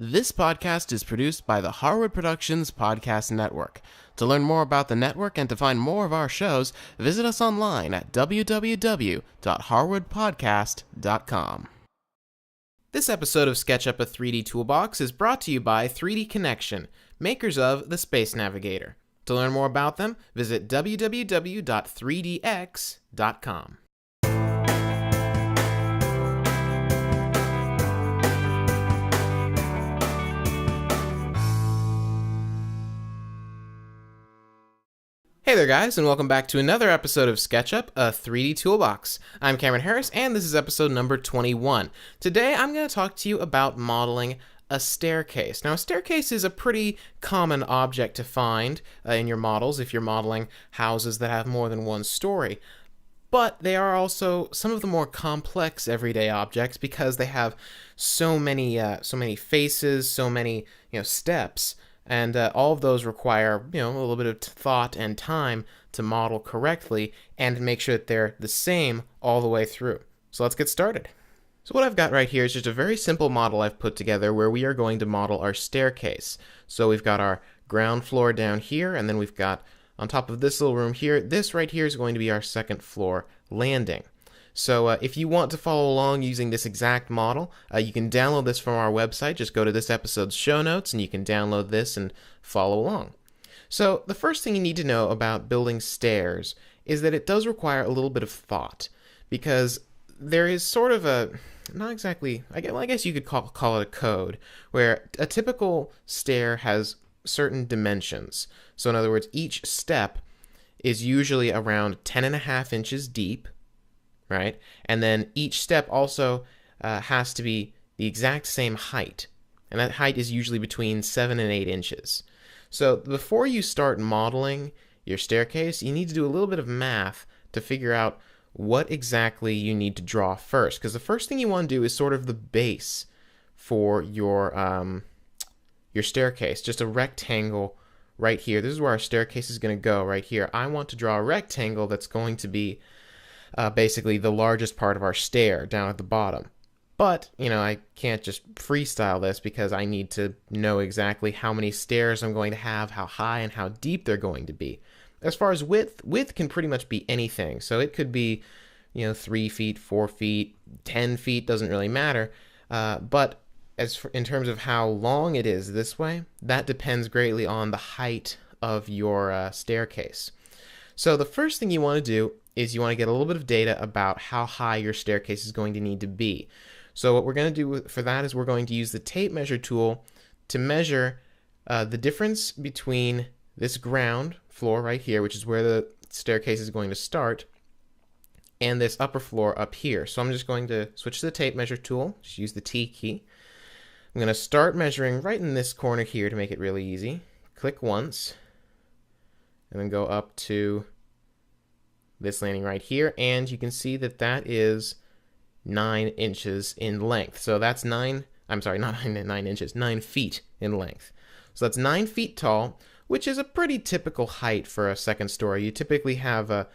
This podcast is produced by the Harwood Productions Podcast Network. To learn more about the network and to find more of our shows, visit us online at www.harwoodpodcast.com. This episode of SketchUp a 3D Toolbox is brought to you by 3D Connection, makers of the Space Navigator. To learn more about them, visit www.3dx.com. Hey there guys, and welcome back to another episode of SketchUp, a 3D Toolbox. I'm Cameron Harris, and this is episode number 21. Today I'm going to talk to you about modeling a staircase. Now, a staircase is a pretty common object to find in your models if you're modeling houses that have more than one story. But they are also some of the more complex everyday objects because they have so many faces, so many steps. And all of those require, a little bit of thought and time to model correctly and make sure that they're the same all the way through. So let's get started. So what I've got right here is just a very simple model I've put together where we are going to model our staircase. So we've got our ground floor down here, and then we've got on top of this little room here, this right here is going to be our second floor landing. So if you want to follow along using this exact model, you can download this from our website. Just go to this episode's show notes and you can download this and follow along. So the first thing you need to know about building stairs is that it does require a little bit of thought, because there is sort of a, not exactly, I guess you could call it a code, where a typical stair has certain dimensions. So in other words, each step is usually around 10.5 inches deep, right? And then each step also has to be the exact same height. And that height is usually between 7 and 8 inches. So before you start modeling your staircase, you need to do a little bit of math to figure out what exactly you need to draw first. Because the first thing you want to do is sort of the base for your staircase. Just a rectangle right here. This is where our staircase is going to go right here. I want to draw a rectangle that's going to be basically the largest part of our stair down at the bottom. But, I can't just freestyle this because I need to know exactly how many stairs I'm going to have, how high and how deep they're going to be. As far as width can pretty much be anything. So it could be, 3 feet, 4 feet, 10 feet, doesn't really matter. But in terms of how long it is this way, that depends greatly on the height of your staircase. So the first thing you want to do is you want to get a little bit of data about how high your staircase is going to need to be. So what we're going to do for that is we're going to use the tape measure tool to measure the difference between this ground floor right here, which is where the staircase is going to start, and this upper floor up here. So I'm just going to switch to the tape measure tool, just use the T key. I'm going to start measuring right in this corner here to make it really easy. Click once, and then go up to this landing right here, and you can see that that is 9 inches in length. So that's 9 feet in length. So that's 9 feet tall, which is a pretty typical height for a second story. You typically have a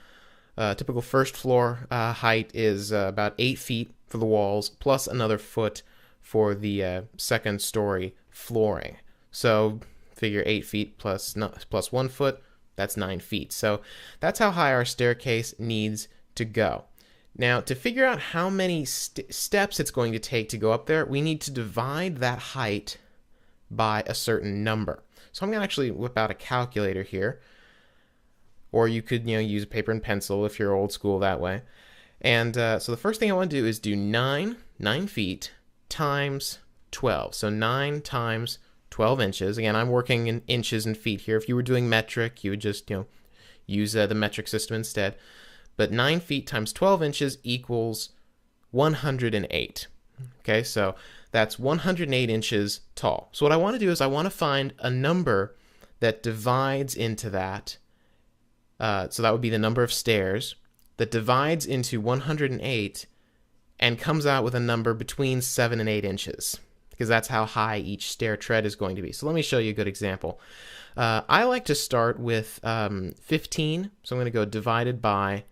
typical first floor height is about 8 feet for the walls, plus another foot for the second story flooring. So figure 8 feet plus 1 foot, that's 9 feet. So that's how high our staircase needs to go. Now, to figure out how many steps it's going to take to go up there, we need to divide that height by a certain number. So I'm going to actually whip out a calculator here. Or you could use a paper and pencil if you're old school that way. And so the first thing I want to do is do 9 feet times 12. So 9 times 12 inches. Again, I'm working in inches and feet here. If you were doing metric, you would just, use the metric system instead. But 9 feet times 12 inches equals 108. Okay, so that's 108 inches tall. So what I want to do is I want to find a number that divides into that. So that would be the number of stairs that divides into 108 and comes out with a number between 7 and 8 inches. Because that's how high each stair tread is going to be. So let me show you a good example. I like to start with 15, so I'm going to go divided by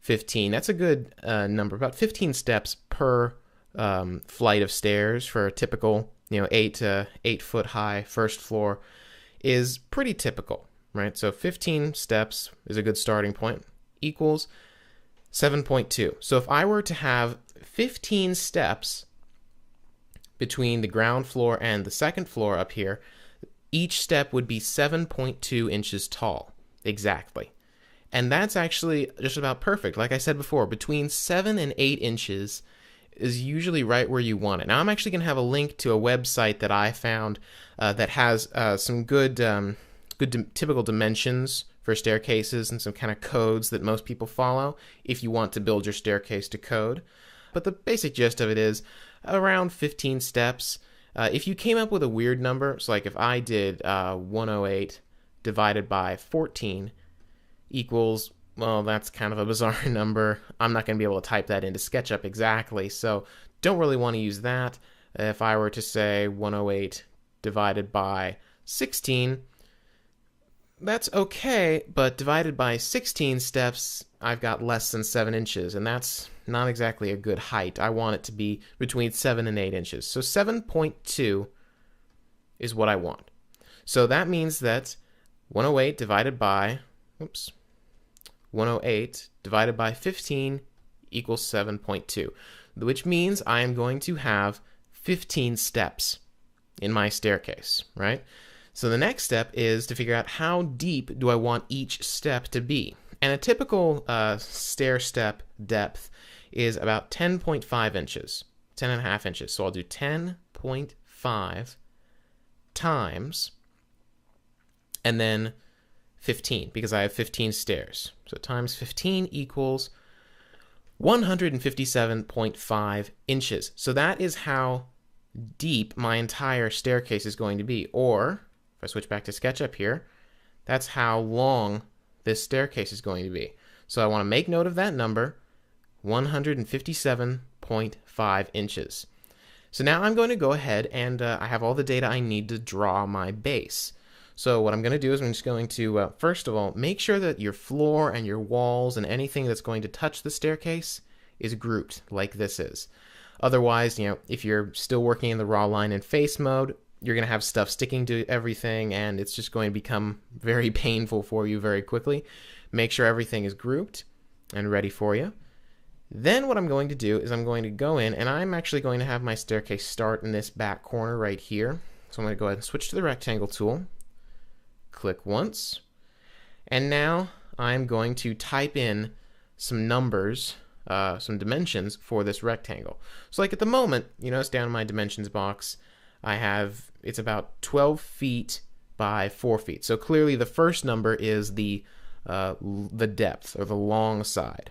15. That's a good number, about 15 steps per flight of stairs for a typical 8 foot high first floor is pretty typical, right? So 15 steps is a good starting point, equals 7.2. So if I were to have 15 steps between the ground floor and the second floor up here, each step would be 7.2 inches tall, exactly. And that's actually just about perfect. Like I said before, between 7 and 8 inches is usually right where you want it. Now I'm actually going to have a link to a website that I found that has some good typical dimensions for staircases and some kind of codes that most people follow if you want to build your staircase to code. But the basic gist of it is around 15 steps. If you came up with a weird number, so like if I did 108 divided by 14 equals, well, that's kind of a bizarre number. I'm not going to be able to type that into SketchUp exactly, so don't really want to use that. If I were to say 108 divided by 16, that's okay, but divided by 16 steps, I've got less than 7 inches, and that's not exactly a good height. I want it to be between 7 and 8 inches. So 7.2 is what I want. So that means that 108 divided by, 108 divided by 15 equals 7.2, which means I am going to have 15 steps in my staircase, right? So the next step is to figure out how deep do I want each step to be. And a typical stair step depth is about 10.5 inches, 10.5 inches. So I'll do 10.5 times, and then 15, because I have 15 stairs. So times 15 equals 157.5 inches. So that is how deep my entire staircase is going to be. Or, if I switch back to SketchUp here, that's how long this staircase is going to be. So I want to make note of that number, 157.5 inches. So now I'm going to go ahead and I have all the data I need to draw my base. So what I'm going to do is I'm just going to, first of all, make sure that your floor and your walls and anything that's going to touch the staircase is grouped like this is. Otherwise, if you're still working in the raw line and face mode, you're going to have stuff sticking to everything, and it's just going to become very painful for you very quickly. Make sure everything is grouped and ready for you. Then what I'm going to do is I'm going to go in, and I'm actually going to have my staircase start in this back corner right here. So I'm going to go ahead and switch to the rectangle tool. Click once, and now I'm going to type in some numbers, some dimensions for this rectangle. So like at the moment, you notice down in my dimensions box, it's about 12 feet by 4 feet. So clearly the first number is the depth, or the long side.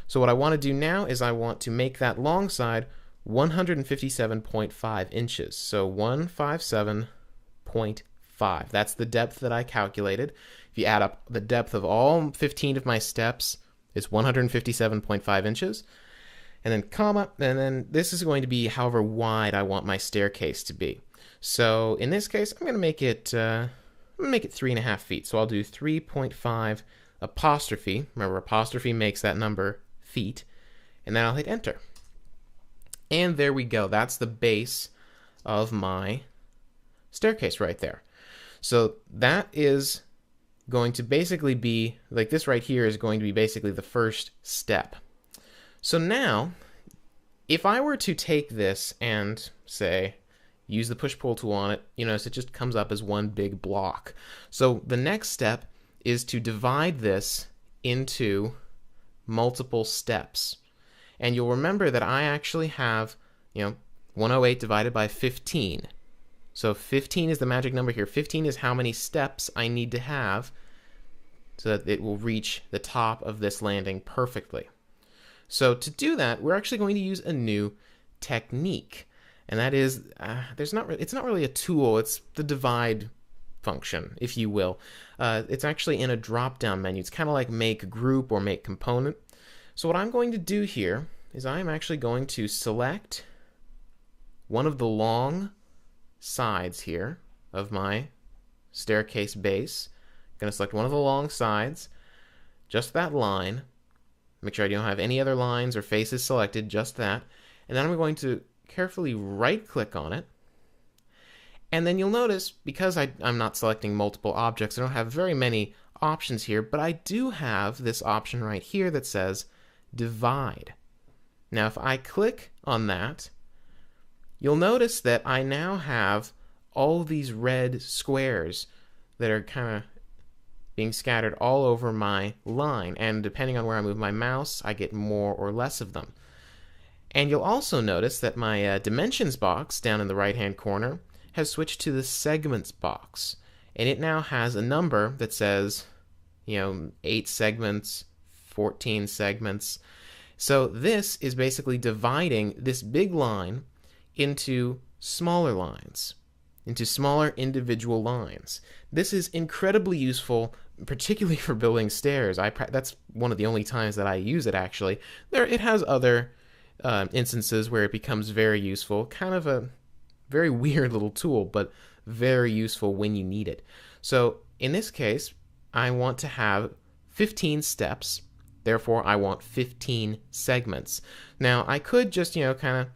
So what I want to do now is I want to make that long side 157.5 inches. So 157.5. That's the depth that I calculated. If you add up the depth of all 15 of my steps, it's 157.5 inches. And then comma, and then this is going to be however wide I want my staircase to be. So in this case, I'm going to make it 3.5 feet. So I'll do 3.5 apostrophe. Remember, apostrophe makes that number feet. And then I'll hit enter. And there we go. That's the base of my staircase right there. So that is going to basically be, like this right here is going to be basically the first step. So now, if I were to take this and say, use the push-pull tool on it, so it just comes up as one big block. So the next step is to divide this into multiple steps. And you'll remember that I actually have, 108 divided by 15. So 15 is the magic number here. 15 is how many steps I need to have so that it will reach the top of this landing perfectly. So to do that, we're actually going to use a new technique. And that is, it's not really a tool, it's the divide function, if you will. It's actually in a drop-down menu. It's kind of like make group or make component. So what I'm going to do here is I'm actually going to select one of the long sides here of my staircase base. I'm going to select one of the long sides, just that line. Make sure I don't have any other lines or faces selected, just that. And then I'm going to carefully right-click on it And then you'll notice, because I'm not selecting multiple objects, I don't have very many options here, but I do have this option right here that says divide. Now if I click on that, you'll notice that I now have all these red squares that are kind of being scattered all over my line, and depending on where I move my mouse, I get more or less of them. And you'll also notice that my dimensions box down in the right hand corner has switched to the segments box, and it now has a number that says, 8 segments, 14 segments. So this is basically dividing this big line into smaller lines, into smaller individual lines. This is incredibly useful, particularly for building stairs. That's one of the only times that I use it, actually. It has other instances where it becomes very useful, kind of a very weird little tool, but very useful when you need it. So in this case, I want to have 15 steps, therefore I want 15 segments. Now I could just, kind of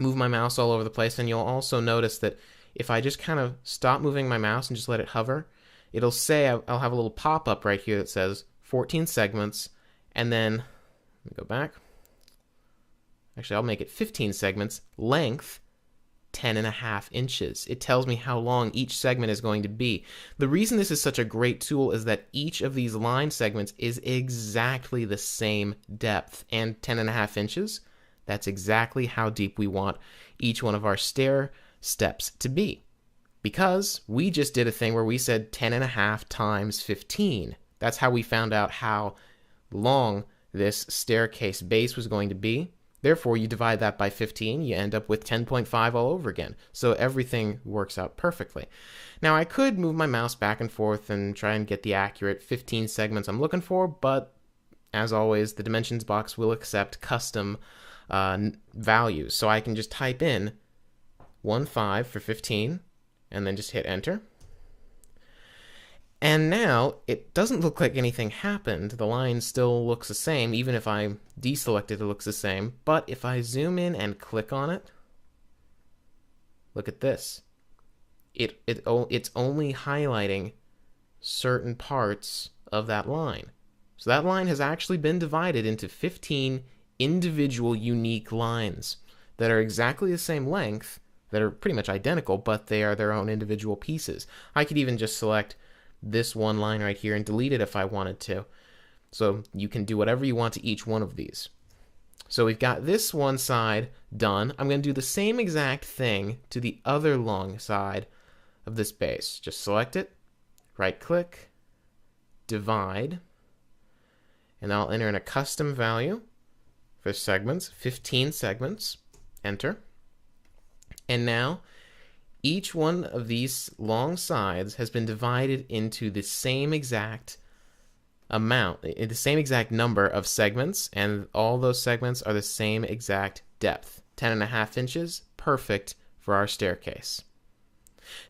move my mouse all over the place, and you'll also notice that if I just kind of stop moving my mouse and just let it hover, it'll say, I'll have a little pop-up right here that says 14 segments, and then, let me go back. Actually, I'll make it 15 segments, length 10.5 inches. It tells me how long each segment is going to be. The reason this is such a great tool is that each of these line segments is exactly the same depth, and 10.5 inches, that's exactly how deep we want each one of our stair steps to be. Because we just did a thing where we said 10.5 times 15. That's how we found out how long this staircase base was going to be. Therefore, you divide that by 15, you end up with 10.5 all over again. So everything works out perfectly. Now, I could move my mouse back and forth and try and get the accurate 15 segments I'm looking for, but as always, the dimensions box will accept custom values. So I can just type in 1.5 for 15, and then just hit enter. And now, it doesn't look like anything happened. The line still looks the same. Even if I deselect it, it looks the same. But if I zoom in and click on it, look at this. It's only highlighting certain parts of that line. So that line has actually been divided into 15 individual unique lines that are exactly the same length, that are pretty much identical, but they are their own individual pieces. I could even just select this one line right here and delete it if I wanted to. So you can do whatever you want to each one of these. So we've got this one side done. I'm going to do the same exact thing to the other long side of this base. Just select it, right click, divide, and I'll enter in a custom value for segments, 15 segments, enter. And now each one of these long sides has been divided into the same exact amount, the same exact number of segments, and all those segments are the same exact depth, 10.5 inches, perfect for our staircase.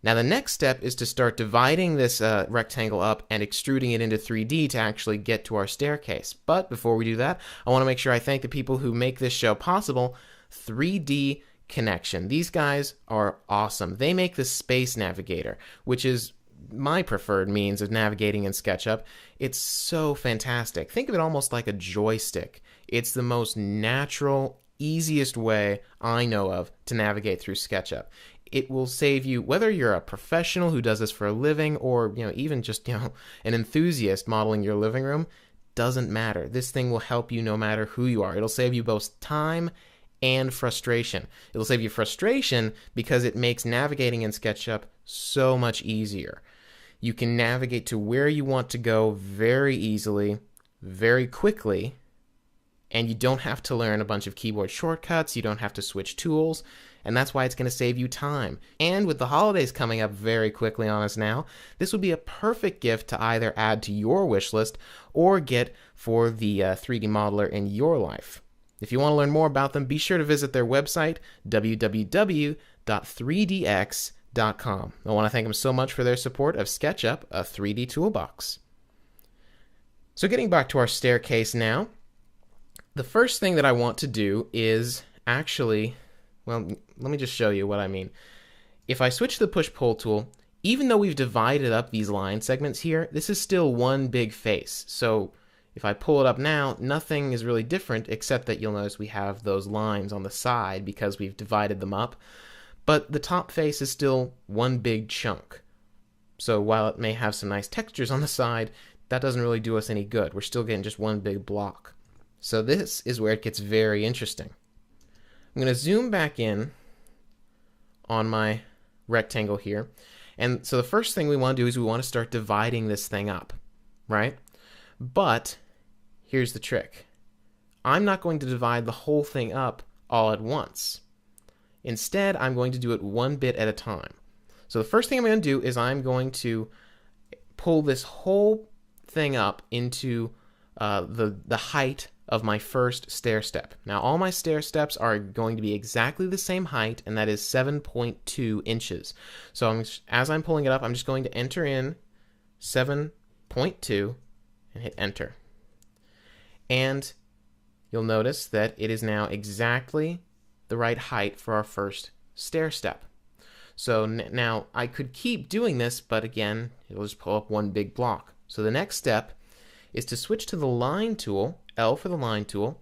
Now the next step is to start dividing this rectangle up and extruding it into 3D to actually get to our staircase. But before we do that, I want to make sure I thank the people who make this show possible, 3D Connection. These guys are awesome. They make the Space Navigator, which is my preferred means of navigating in SketchUp. It's so fantastic. Think of it almost like a joystick. It's the most natural, easiest way I know of to navigate through SketchUp. It will save you, whether you're a professional who does this for a living or even just an enthusiast modeling your living room, doesn't matter. This thing will help you no matter who you are. It'll save you both time and frustration. It'll save you frustration because it makes navigating in SketchUp so much easier. You can navigate to where you want to go very easily, very quickly, and you don't have to learn a bunch of keyboard shortcuts, you don't have to switch tools, and that's why it's going to save you time. And with the holidays coming up very quickly on us now, this would be a perfect gift to either add to your wish list or get for the 3D modeler in your life. If you want to learn more about them, be sure to visit their website, www.3dx.com. I want to thank them so much for their support of SketchUp, a 3D toolbox. So getting back to our staircase now, the first thing that I want to do is actually, well, let me just show you what I mean. If I switch to the push-pull tool, even though we've divided up these line segments here, this is still one big face. So if I pull it up now, nothing is really different except that you'll notice we have those lines on the side because we've divided them up. But the top face is still one big chunk. So while it may have some nice textures on the side, that doesn't really do us any good. We're still getting just one big block. So this is where it gets very interesting. I'm going to zoom back in on my rectangle here. And so the first thing we want to do is we want to start dividing this thing up, right? But here's the trick. I'm not going to divide the whole thing up all at once. Instead, I'm going to do it one bit at a time. So the first thing I'm going to do is I'm going to pull this whole thing up into the height of my first stair step. Now all my stair steps are going to be exactly the same height, and that is 7.2 inches. So as I'm pulling it up, I'm just going to enter in 7.2 and hit enter. And you'll notice that it is now exactly the right height for our first stair step. So now I could keep doing this, but again, it'll just pull up one big block. So the next step is to switch to the line tool, L for the line tool,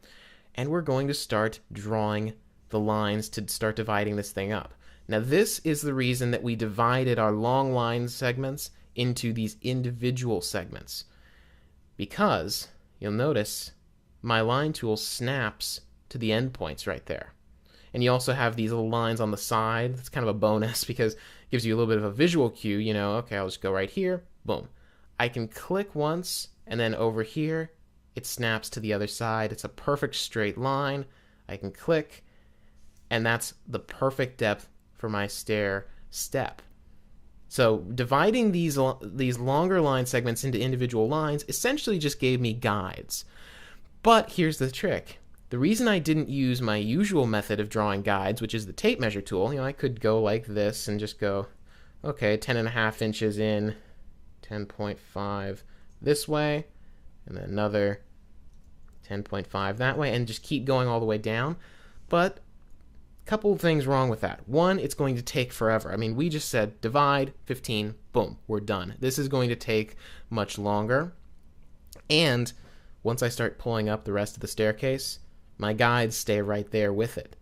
and we're going to start drawing the lines to start dividing this thing up. Now this is the reason that we divided our long line segments into these individual segments, because you'll notice my line tool snaps to the endpoints right there. And you also have these little lines on the side. It's kind of a bonus because it gives you a little bit of a visual cue, you know, okay, I'll just go right here, boom. I can click once, and then over here, it snaps to the other side. It's a perfect straight line. I can click, and that's the perfect depth for my stair step. So dividing these longer line segments into individual lines essentially just gave me guides. But here's the trick. The reason I didn't use my usual method of drawing guides, which is the tape measure tool, you know, I could go like this and just go, okay, 10.5 inches in, 10.5 this way, and then another 10.5 that way, and just keep going all the way down. But a couple of things wrong with that. One, it's going to take forever. I mean, we just said divide, 15, boom, we're done. This is going to take much longer. And once I start pulling up the rest of the staircase, my guides stay right there with it.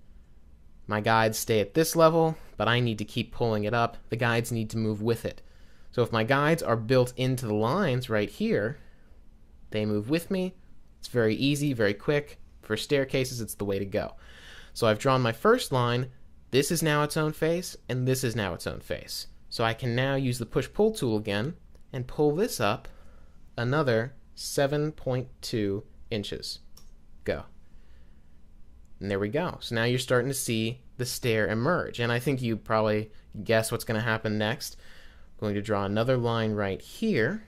My guides stay at this level, but I need to keep pulling it up. The guides need to move with it. So if my guides are built into the lines right here, they move with me. It's very easy, very quick. For staircases, it's the way to go. So I've drawn my first line. This is now its own face, and this is now its own face. So I can now use the push-pull tool again and pull this up another 7.2 inches. Go. And there we go. So now you're starting to see the stair emerge. And I think you probably guess what's going to happen next. I'm going to draw another line right here.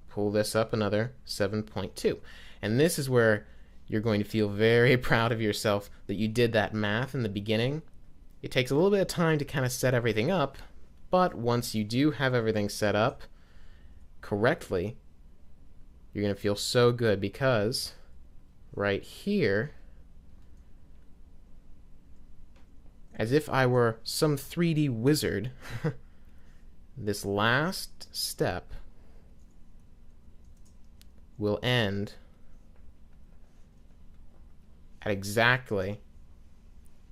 Pull this up another 7.2. And this is where you're going to feel very proud of yourself that you did that math in the beginning. It takes a little bit of time to kind of set everything up, but once you do have everything set up correctly, you're going to feel so good because right here, as if I were some 3D wizard, this last step will end at exactly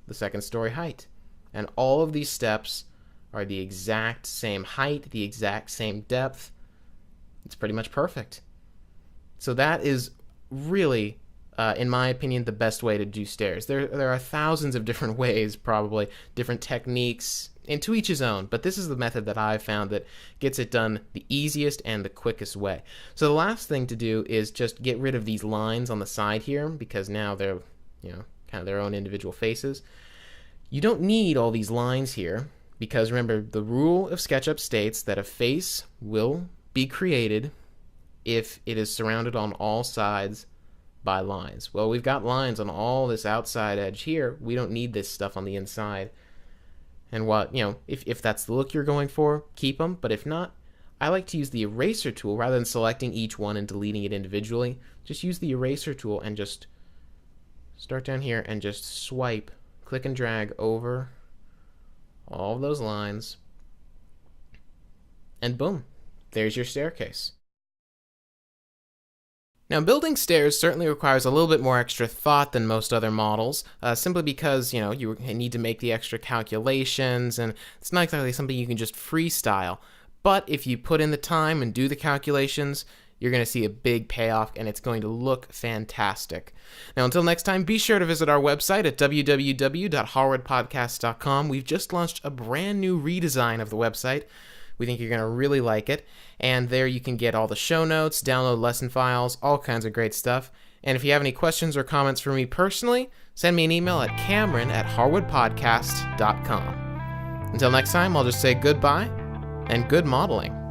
the second story height. And all of these steps are the exact same height, the exact same depth. It's pretty much perfect. So that is really, in my opinion, the best way to do stairs. There are thousands of different ways, probably, different techniques, and to each his own, but this is the method that I've found that gets it done the easiest and the quickest way. So the last thing to do is just get rid of these lines on the side here, because now they're, you know, kind of their own individual faces. You don't need all these lines here, because remember, the rule of SketchUp states that a face will be created if it is surrounded on all sides by lines. Well, we've got lines on all this outside edge here. We don't need this stuff on the inside. And what, you know, if that's the look you're going for, keep them. But if not, I like to use the eraser tool rather than selecting each one and deleting it individually. Just use the eraser tool and just start down here and just swipe, click and drag over all of those lines, and boom, there's your staircase. Now, building stairs certainly requires a little bit more extra thought than most other models, simply because, you need to make the extra calculations, and it's not exactly something you can just freestyle. But if you put in the time and do the calculations, you're going to see a big payoff, and it's going to look fantastic. Now, until next time, be sure to visit our website at www.harwoodpodcast.com. We've just launched a brand new redesign of the website. We think you're going to really like it. And there you can get all the show notes, download lesson files, all kinds of great stuff. And if you have any questions or comments for me personally, send me an email at cameron@harwoodpodcast.com. Until next time, I'll just say goodbye and good modeling.